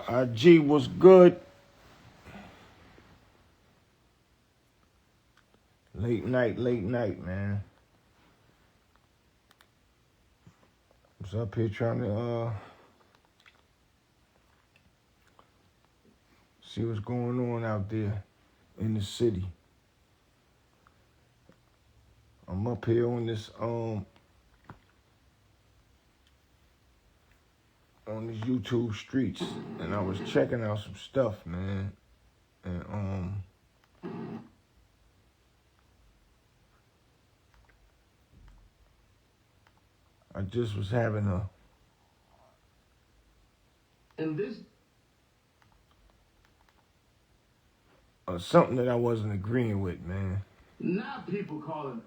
IG was good. Late night, man. Was up here trying to see what's going on out there in the city. I'm up here on this on these YouTube streets, and I was checking out some stuff, man. And I just was having something that I wasn't agreeing with, man. Now people calling.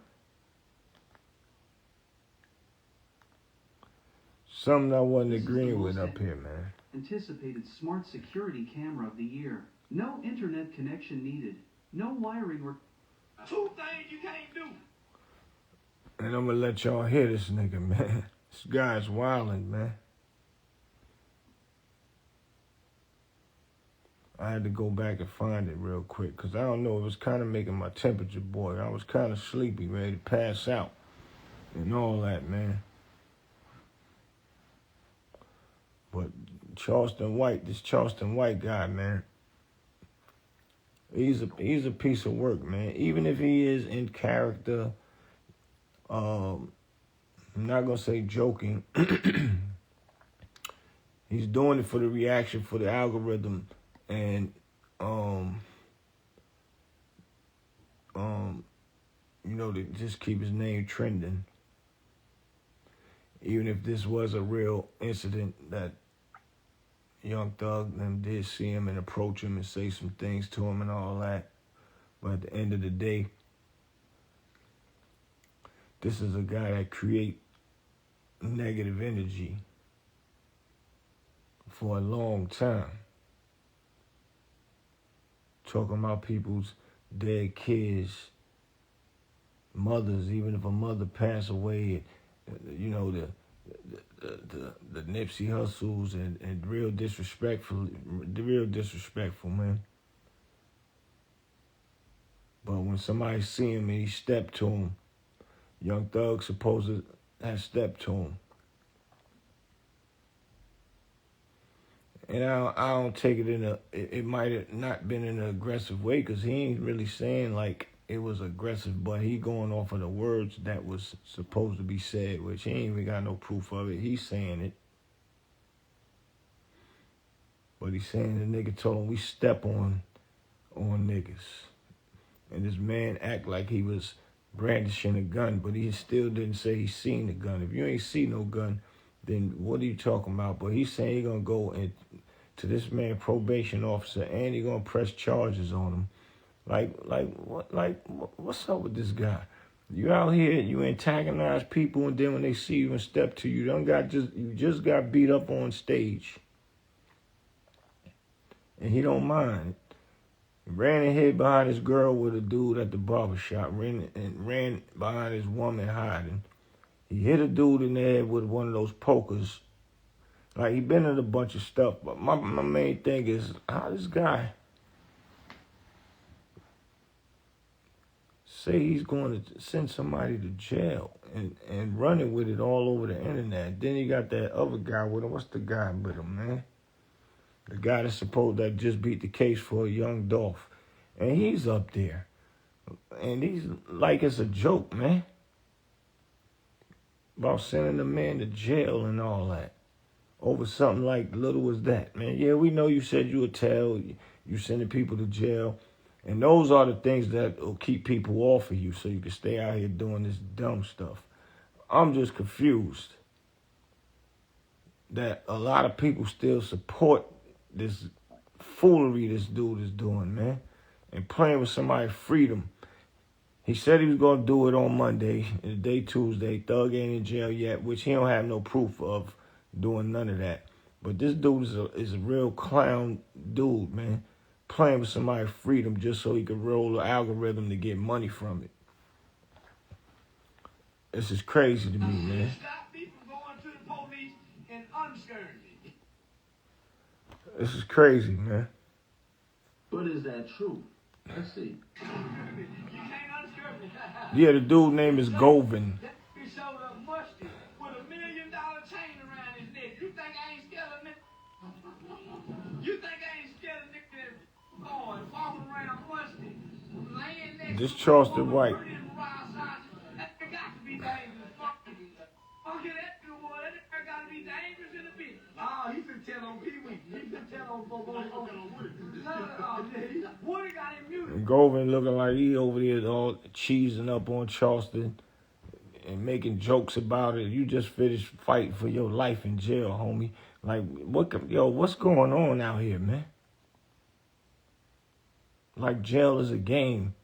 Something I wasn't agreeing with up here, man. Anticipated smart security camera of the year. No internet connection needed. No wiring or... Two things you can't do. And I'm gonna let y'all hear this nigga, man. This guy's wildin', man. I had to go back and find it real quick, because I don't know, it was kind of making my temperature boil. I was kind of sleepy, ready to pass out and all that, man. But Charleston White, this Charleston White guy, man, he's a piece of work, man. Even if he is in character, I'm not gonna say joking. He's doing it for the reaction, for the algorithm, and you know, to just keep his name trending. Even if this was a real incident that Young Thug them did see him and approach him and say some things to him and all that. But at the end of the day, this is a guy that create negative energy for a long time. Talking about people's dead kids, mothers, even if a mother passed away, you know, the Nipsey Hussles and real disrespectful, man. But when somebody see him and he stepped to him, Young Thug supposed to have stepped to him. And I don't take it it might have not been in an aggressive way, because he ain't really saying like it was aggressive, but he going off of the words that was supposed to be said, which he ain't even got no proof of it. He's saying it. But he's saying the nigga told him we step on niggas. And this man act like he was brandishing a gun, but he still didn't say he seen the gun. If you ain't see no gun, then what are you talking about? But he's saying he gonna go to this man probation officer, and he gonna press charges on him. What's up with this guy? You out here, you antagonize people, and then when they see you and step to you, you just got beat up on stage. And he don't mind. He ran and hid behind his girl with a dude at the barbershop, ran behind his woman hiding. He hit a dude in the head with one of those pokers. Like, he been in a bunch of stuff, but my main thing is how this guy say he's going to send somebody to jail and running with it all over the internet. Then he got that other guy with him. What's the guy with him, man? The guy that's supposed to just beat the case for Young Dolph. And he's up there. And he's like it's a joke, man. About sending the man to jail and all that. Over something like little as that, man. Yeah, we know you said you would tell. You sending people to jail. And those are the things that will keep people off of you so you can stay out here doing this dumb stuff. I'm just confused that a lot of people still support this foolery this dude is doing, man, and playing with somebody's freedom. He said he was going to do it on Monday. It's day Tuesday. Thug ain't in jail yet, which he don't have no proof of doing none of that. But this dude is a real clown dude, man. Playing with somebody's freedom just so he could roll the algorithm to get money from it. This is crazy to me, man. Stop me from going to the police and unscaring me. This is crazy, man. But is that true? Let's see. Yeah, the dude name is Govin. He showed up musty with $1 million chain around his neck. You think I ain't scared of nigga? You think I ain't scared of nigga that boy walking around musty, laying next This Charleston White. That got to be dangerous. Okay, that got to be dangerous in a bit. Oh, he finna tell on Pee-wee. He finna tell on Woody. Oh, yeah, Woody got him muted. Govin looking like he over there all cheesing up on Charleston and making jokes about it. You just finished fighting for your life in jail, homie. Like, what's going on out here, man? Like, jail is a game.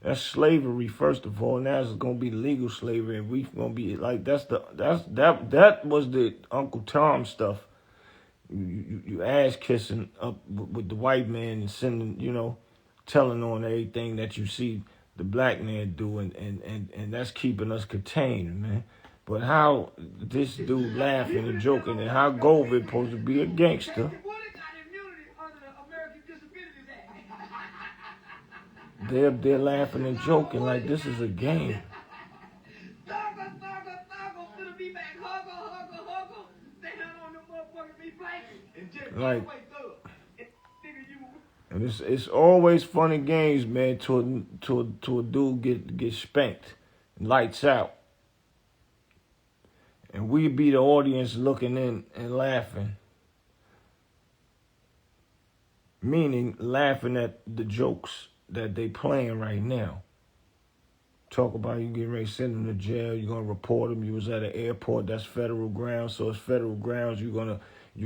That's slavery, first of all. Now it's gonna be legal slavery, and we gonna be like that was the Uncle Tom stuff. You ass kissing up with the white man and sending, telling on everything that you see the black man do, and that's keeping us contained, man. But how this dude laughing and joking, and how Govin supposed to be a gangster? They're laughing and joking like this is a game. Like, and it's always fun and games, man. To a dude get spanked, lights out, and we be the audience looking in and laughing. Meaning laughing at the jokes that they playing right now. Talk about you getting ready to send them to jail. You're gonna report them. You was at an airport. That's federal grounds. So it's federal grounds. You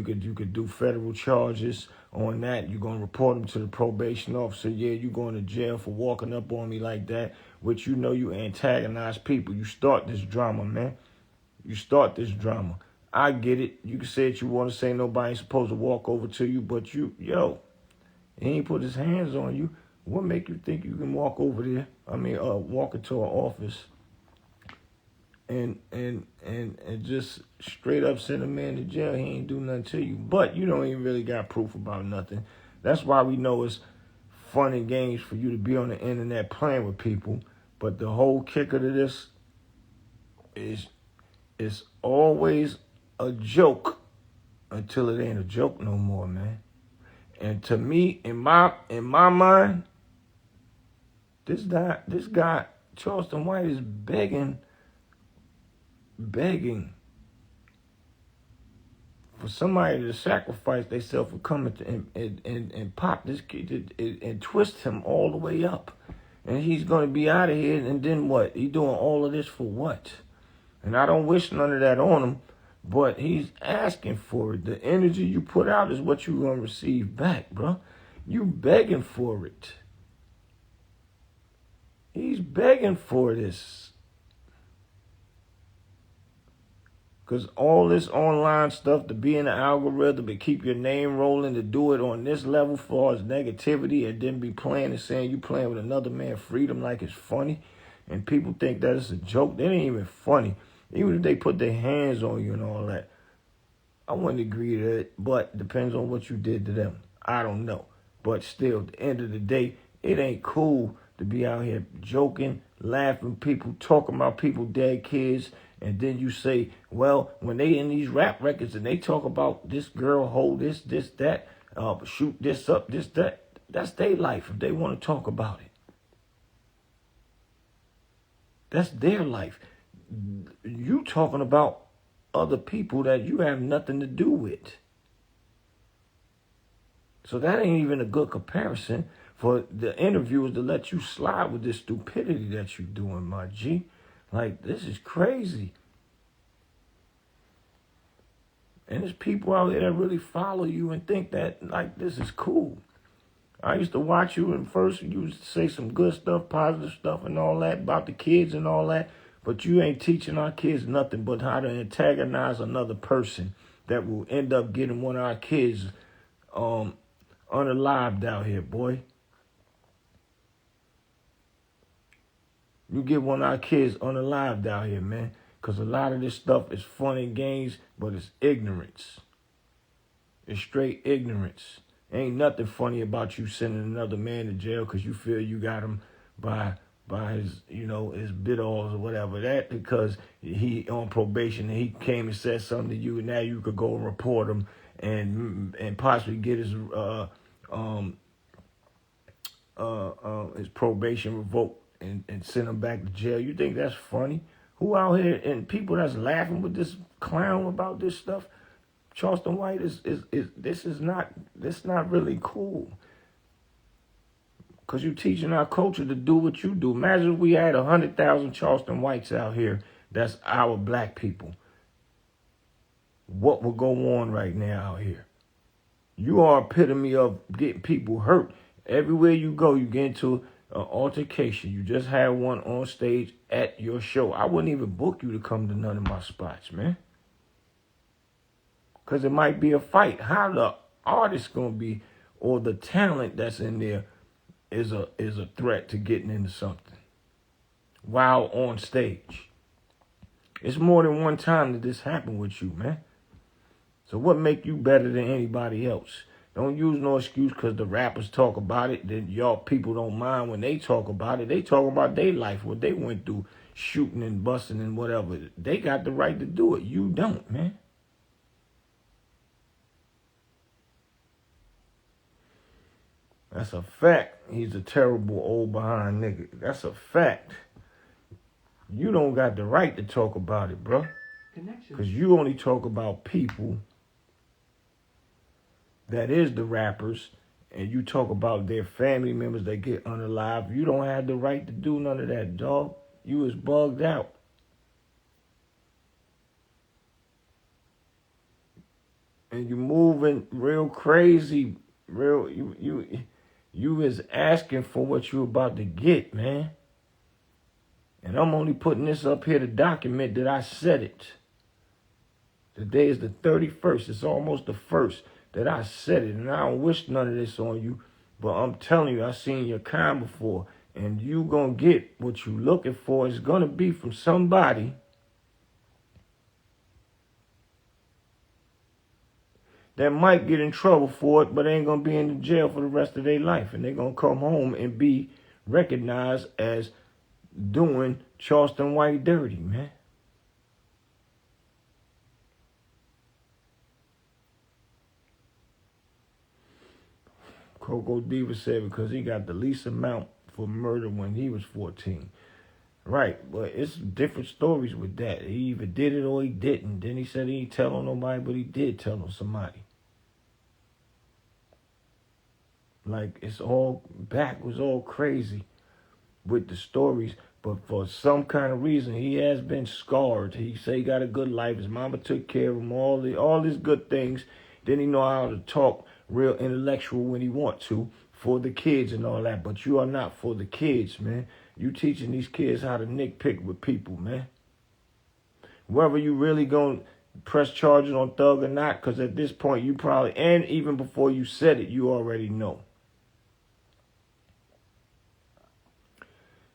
could do federal charges on that. You're gonna report them to the probation officer. Yeah, you going to jail for walking up on me like that. Which you antagonize people. You start this drama, man. You start this drama. I get it. You can say what you want to say. Nobody ain't supposed to walk over to you, but he ain't put his hands on you. What make you think you can walk over there? Walk into an office and just straight up send a man to jail. He ain't do nothing to you. But you don't even really got proof about nothing. That's why we know it's fun and games for you to be on the internet playing with people. But the whole kicker to this is it's always a joke until it ain't a joke no more, man. And to me, in my mind, this guy, Charleston White, is begging for somebody to sacrifice themselves for coming to and pop this kid and twist him all the way up. And he's going to be out of here, and then what? He doing all of this for what? And I don't wish none of that on him, but he's asking for it. The energy you put out is what you're going to receive back, bro. You begging for it. He's begging for this. Because all this online stuff, to be in the algorithm, to keep your name rolling, to do it on this level for as negativity, and then be playing and saying you playing with another man's freedom like it's funny, and people think that it's a joke. That ain't even funny. Even if they put their hands on you and all that, I wouldn't agree to it, but it depends on what you did to them. I don't know. But still, at the end of the day, it ain't cool to be out here joking, laughing, people talking about people, dead kids, and then you say, well, when they in these rap records and they talk about this girl, hold this, that, shoot this up, this, that, that's their life if they want to talk about it. That's their life. You talking about other people that you have nothing to do with. So that ain't even a good comparison for the interviewers to let you slide with this stupidity that you doing, my G. Like, this is crazy. And there's people out there that really follow you and think that, like, this is cool. I used to watch you, and first you used to say some good stuff, positive stuff and all that about the kids and all that. But you ain't teaching our kids nothing but how to antagonize another person that will end up getting one of our kids unalived out here, boy. You get one of our kids unalived out here, man. Because a lot of this stuff is fun and games, but it's ignorance. It's straight ignorance. Ain't nothing funny about you sending another man to jail because you feel you got him by his, his bidalls or whatever. That because he on probation and he came and said something to you, and now you could go and report him and possibly get his probation revoked and send him back to jail. You think that's funny? Who out here and people that's laughing with this clown about this stuff? Charleston White is not really cool. Because you teaching our culture to do what you do. Imagine if we had 100,000 Charleston Whites out here. That's our black people. What would go on right now out here? You are epitome of getting people hurt. Everywhere you go, you get into an altercation. You just had one on stage at your show. I wouldn't even book you to come to none of my spots, man. Because it might be a fight. How the artist going to be, or the talent that's in there, is a threat to getting into something while on stage. It's more than one time that this happened with you, man. So what make you better than anybody else? Don't use no excuse because the rappers talk about it. Then y'all people don't mind when they talk about it. They talk about their life, what they went through, shooting and busting and whatever. They got the right to do it. You don't, man. That's a fact. He's a terrible old behind nigga. That's a fact. You don't got the right to talk about it, bro. Because you only talk about people that is the rappers, and you talk about their family members that get unalive. You don't have the right to do none of that, dog. You is bugged out. And you moving real crazy, you is asking for what you about to get, man. And I'm only putting this up here to document that I said it. Today is the 31st. It's almost the 1st that I said it. And I don't wish none of this on you. But I'm telling you, I seen your kind before. And you going to get what you looking for. It's going to be from somebody that might get in trouble for it, but ain't going to be in the jail for the rest of their life. And they're going to come home and be recognized as doing Charleston White dirty, man. Coco Diva said because he got the least amount for murder when he was 14. Right, but it's different stories with that. He either did it or he didn't. Then he said he ain't tell on nobody, but he did tell on somebody. Like, it's all backwards, all crazy with the stories. But for some kind of reason, he has been scarred. He say he got a good life. His mama took care of him, all these good things. Then he know how to talk real intellectual when he want to for the kids and all that. But you are not for the kids, man. You teaching these kids how to nitpick with people, man. Whether you really going to press charges on Thug or not, because at this point you probably, and even before you said it, you already know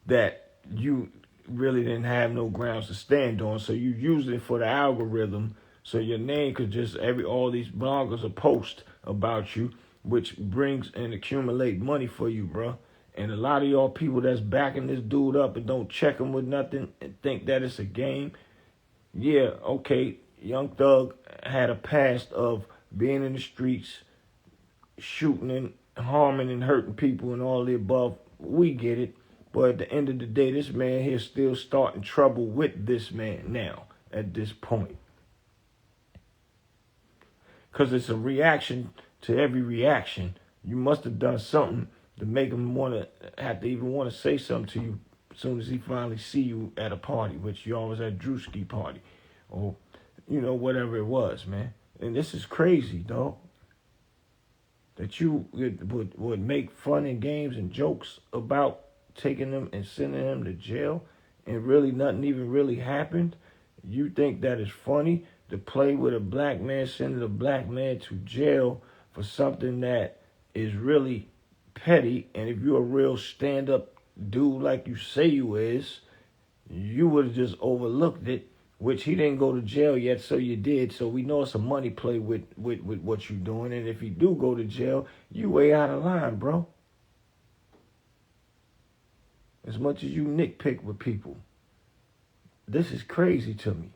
that you really didn't have no grounds to stand on. So you use it for the algorithm. So your name could just, all these bloggers will post about you, which brings and accumulate money for you, bro. And a lot of y'all people that's backing this dude up and don't check him with nothing and think that it's a game. Yeah, okay, Young Thug had a past of being in the streets, shooting and harming and hurting people and all the above. We get it. But at the end of the day, this man here still starting trouble with this man now at this point. Because it's a reaction to every reaction. You must have done something to make him have to even want to say something to you as soon as he finally see you at a party, which you always at Drewski party. Or, whatever it was, man. And this is crazy, dog. That you would make fun and games and jokes about taking them and sending him to jail, and really nothing even really happened. You think that is funny to play with a black man, sending a black man to jail for something that is really petty. And if you're a real stand-up dude like you say you is, you would have just overlooked it which he didn't go to jail yet, so you did. So we know it's a money play with what you're doing. And if you do go to jail, you way out of line, bro. As much as you nitpick with people, this is crazy to me.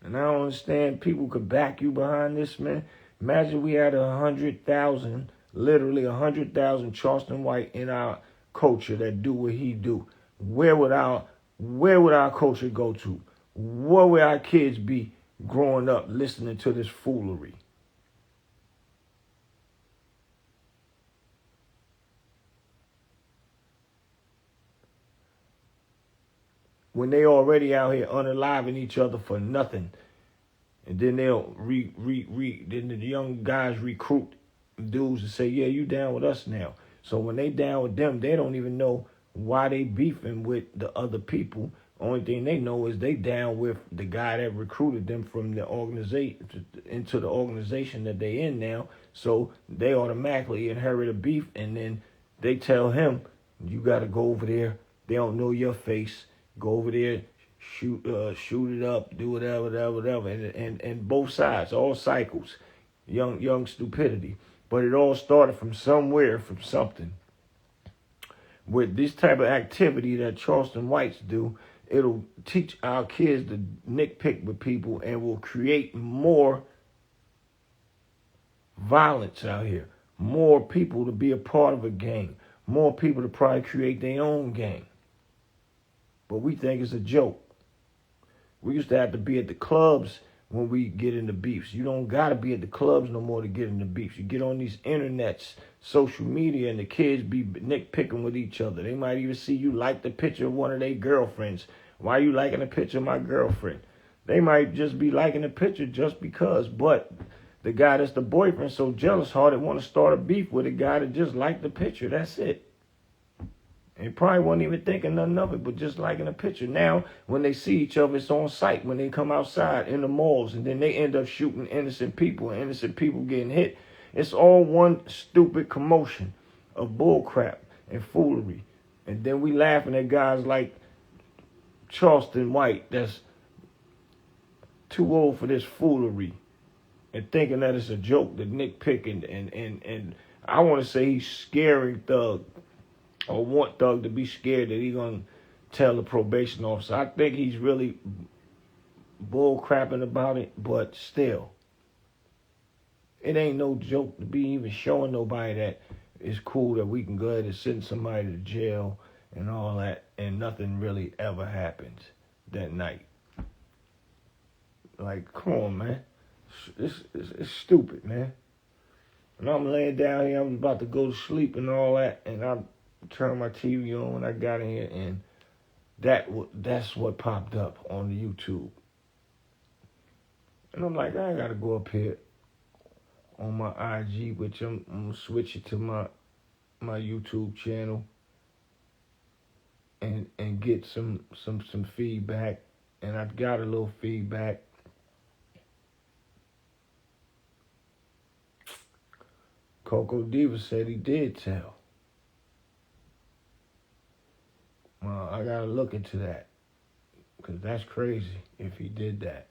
And I don't understand people could back you behind this, man. Imagine we had 100,000, literally 100,000 Charleston White in our culture that do what he do. Where would our culture go to? Where would our kids be growing up listening to this foolery? When they already out here unaliving each other for nothing. And then they'll then the young guys recruit dudes and say, yeah, you down with us now. So when they down with them, they don't even know why they beefing with the other people. Only thing they know is they down with the guy that recruited them from the organization into the organization that they in now. So they automatically inherit a beef, and then they tell him, you got to go over there. They don't know your face. Go over there, shoot it up, do whatever. And both sides, all cycles, young stupidity. But it all started from somewhere, from something. With this type of activity that Charleston Whites do, it'll teach our kids to nitpick with people and will create more violence out here. More people to be a part of a gang. More people to probably create their own gang. But we think it's a joke. We used to have to be at the clubs when we get into beefs. You don't got to be at the clubs no more to get into beefs. You get on these internets, social media, and the kids be nitpicking with each other. They might even see you like the picture of one of their girlfriends. Why are you liking the picture of my girlfriend? They might just be liking the picture just because. But the guy that's the boyfriend so jealous-hearted want to start a beef with a guy that just liked the picture. That's it. They probably wasn't even thinking nothing of it, but just liking a picture. Now, when they see each other, it's on sight. When they come outside in the malls, and then they end up shooting innocent people, and innocent people getting hit. It's all one stupid commotion of bullcrap and foolery. And then we laughing at guys like Charleston White that's too old for this foolery and thinking that it's a joke, the nitpick. And I want to say he's scaring Thug. Or want Thug to be scared that he's going to tell the probation officer. I think he's really bull crapping about it, but still. It ain't no joke to be even showing nobody that it's cool that we can go ahead and send somebody to jail and all that, and nothing really ever happens that night. Like, come on, man. It's stupid, man. And I'm laying down here, I'm about to go to sleep and all that, and I turned my TV on when I got in here, and that's what popped up on the YouTube. And I'm like, I gotta go up here on my IG, which I'm gonna switch it to my YouTube channel and get some feedback. And I got a little feedback. Coco Diva said he did tell. Well, I gotta look into that, because that's crazy if he did that.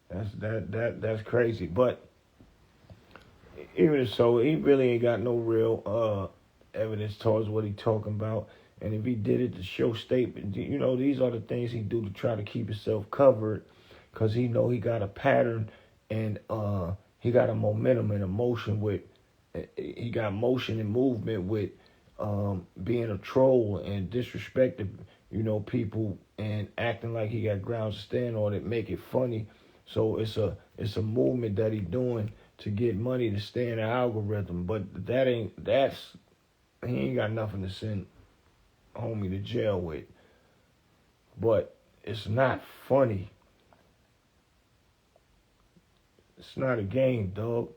That's crazy. But even so, he really ain't got no real evidence towards what he talking about. And if he did it to show statement, you know, these are the things he do to try to keep himself covered, because he know he got a pattern and he got a momentum and emotion with. He got motion and movement with being a troll and disrespecting, you know, people and acting like he got grounds to stand on it, make it funny. So it's a movement that he doing to get money to stay in the algorithm. But he ain't got nothing to send homie to jail with. But it's not funny. It's not a game, dog.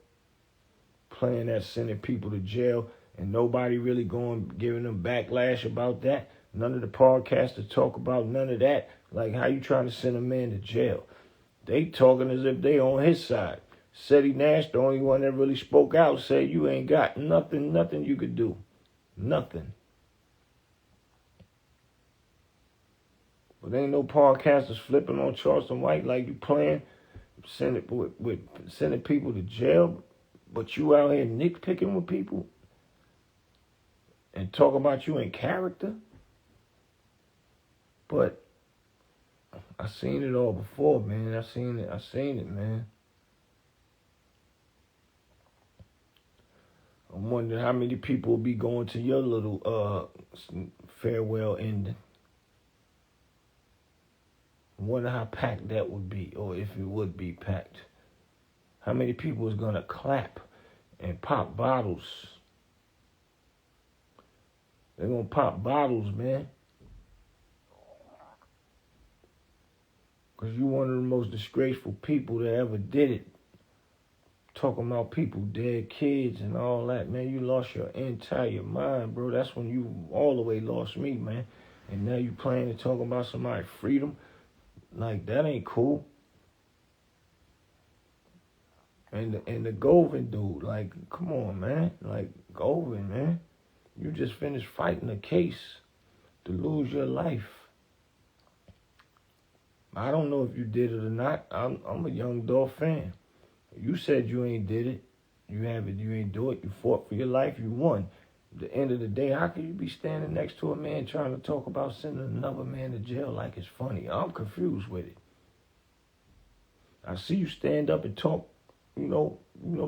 Playing that, sending people to jail, and nobody really giving them backlash about that. None of the podcasters talk about none of that. Like, how you trying to send a man to jail? They talking as if they on his side. Seti Nash, the only one that really spoke out, said you ain't got nothing you could do. Nothing. But ain't no podcasters flipping on Charleston White like you playing, sending people to jail, but you out here nitpicking with people and talk about you in character. But I seen it all before, man. I seen it, man. I'm wondering how many people will be going to your little farewell ending. I wonder how packed that would be, or if it would be packed. How many people is gonna clap and pop bottles? They're gonna pop bottles, man. Because you one of the most disgraceful people that ever did it. Talking about people, dead kids and all that, man. You lost your entire mind, bro. That's when you all the way lost me, man. And now you playing and talking about somebody's freedom. Like, that ain't cool. And the Govan dude, like, come on, man. Like, Govan, man. You just finished fighting a case to lose your life. I don't know if you did it or not. I'm a Young Dolph fan. You said you ain't did it. You ain't do it. You fought for your life. You won. At the end of the day, how can you be standing next to a man trying to talk about sending another man to jail like it's funny? I'm confused with it. I see you stand up and talk,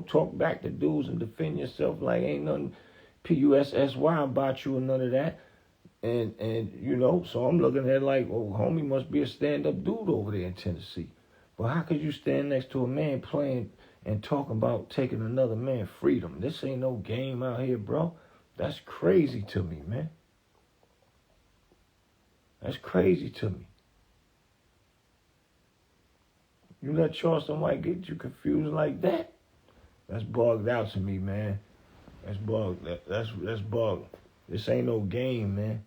talk back to dudes and defend yourself like ain't nothing PUSSY about you or none of that. And so I'm looking at it like, oh, homie must be a stand-up dude over there in Tennessee. But how could you stand next to a man playing and talking about taking another man's freedom? This ain't no game out here, bro. That's crazy to me, man. That's crazy to me. You let Charleston White get you confused like that? That's bugged out to me, man. That's bugged. That's bugged. This ain't no game, man.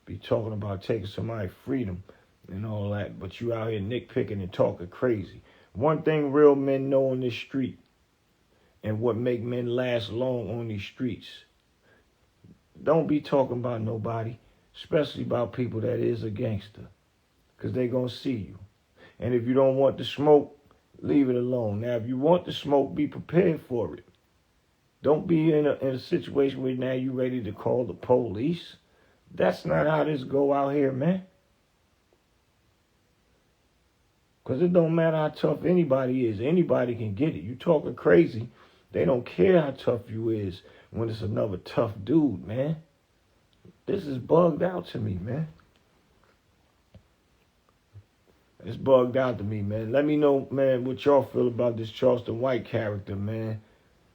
Be talking about taking somebody's freedom and all that, but you out here nitpicking and talking crazy. One thing real men know on this street, and what make men last long on these streets, don't be talking about nobody, especially about people that is a gangster, because they gonna see you. And if you don't want the smoke, leave it alone. Now, if you want the smoke, be prepared for it. Don't be in a situation where now you ready to call the police. That's not how this go out here, man. Because it don't matter how tough anybody is. Anybody can get it. You talking crazy. They don't care how tough you is when it's another tough dude, man. This is bugged out to me, man. It's bugged out to me, man. Let me know, man, what y'all feel about this Charleston White character, man.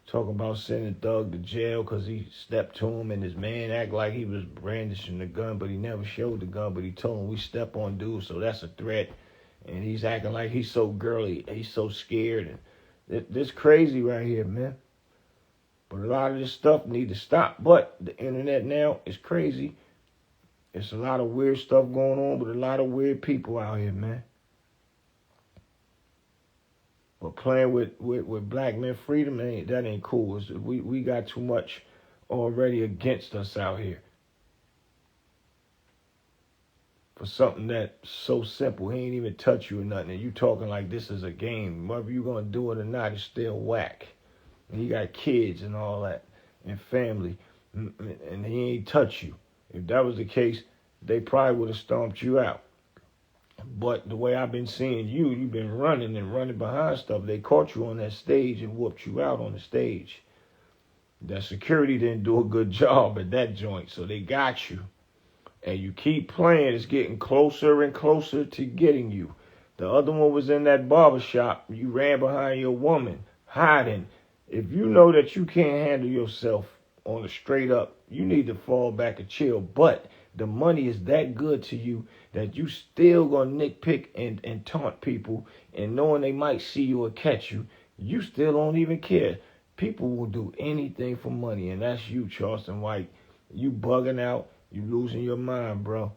Talking about sending Thug to jail because he stepped to him and his man act like he was brandishing the gun, but he never showed the gun, but he told him we step on dudes, so that's a threat. And he's acting like he's so girly, he's so scared. And this crazy right here, man. But a lot of this stuff need to stop. But the internet now is crazy. It's a lot of weird stuff going on with a lot of weird people out here, man. But playing with black men freedom, that ain't cool. We got too much already against us out here. For something that's so simple, he ain't even touch you or nothing. And you talking like this is a game. Whether you gonna do it or not, it's still whack. And he got kids and all that, and family, and he ain't touch you. If that was the case, they probably would have stomped you out. But the way I've been seeing you've been running behind stuff. They caught you on that stage and whooped you out on the stage. That security didn't do a good job at that joint, so they got you. And you keep playing, it's getting closer and closer to getting you. The other one was in that barber shop. You ran behind your woman, hiding. If you know that you can't handle yourself on a straight up, you need to fall back and chill. But the money is that good to you that you still gonna nitpick and taunt people, and knowing they might see you or catch you, you still don't even care. People will do anything for money, and that's you, Charleston White. You bugging out, you losing your mind, bro.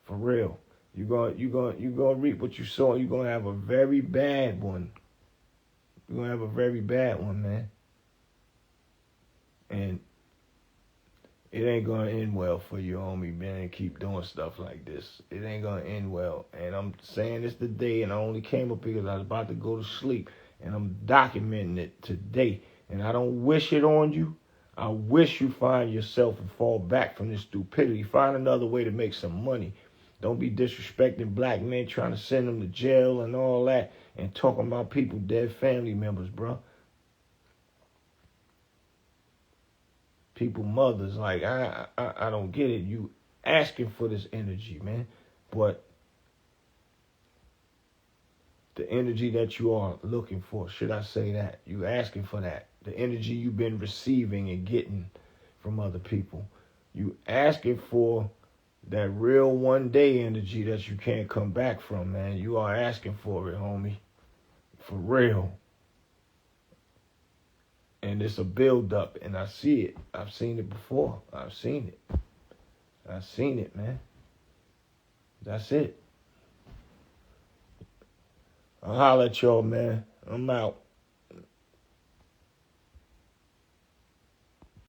For real. You gonna reap what you sow, and you're gonna have a very bad one. You're gonna have a very bad one, man. And it ain't gonna end well for you, homie, man, and keep doing stuff like this. It ain't gonna end well. And I'm saying this today, and I only came up because I was about to go to sleep, and I'm documenting it today. And I don't wish it on you. I wish you find yourself and fall back from this stupidity. Find another way to make some money. Don't be disrespecting black men, trying to send them to jail and all that, and talking about people, dead family members, bro. People, mothers, like, I don't get it. You asking for this energy, man. But the energy that you are looking for, should I say that? You asking for that. The energy you've been receiving and getting from other people. You asking for that real one day energy that you can't come back from, man. You are asking for it, homie. For real. And it's a build up, and I see it. I've seen it before. I've seen it, man. That's it. I'll holler at y'all, man. I'm out.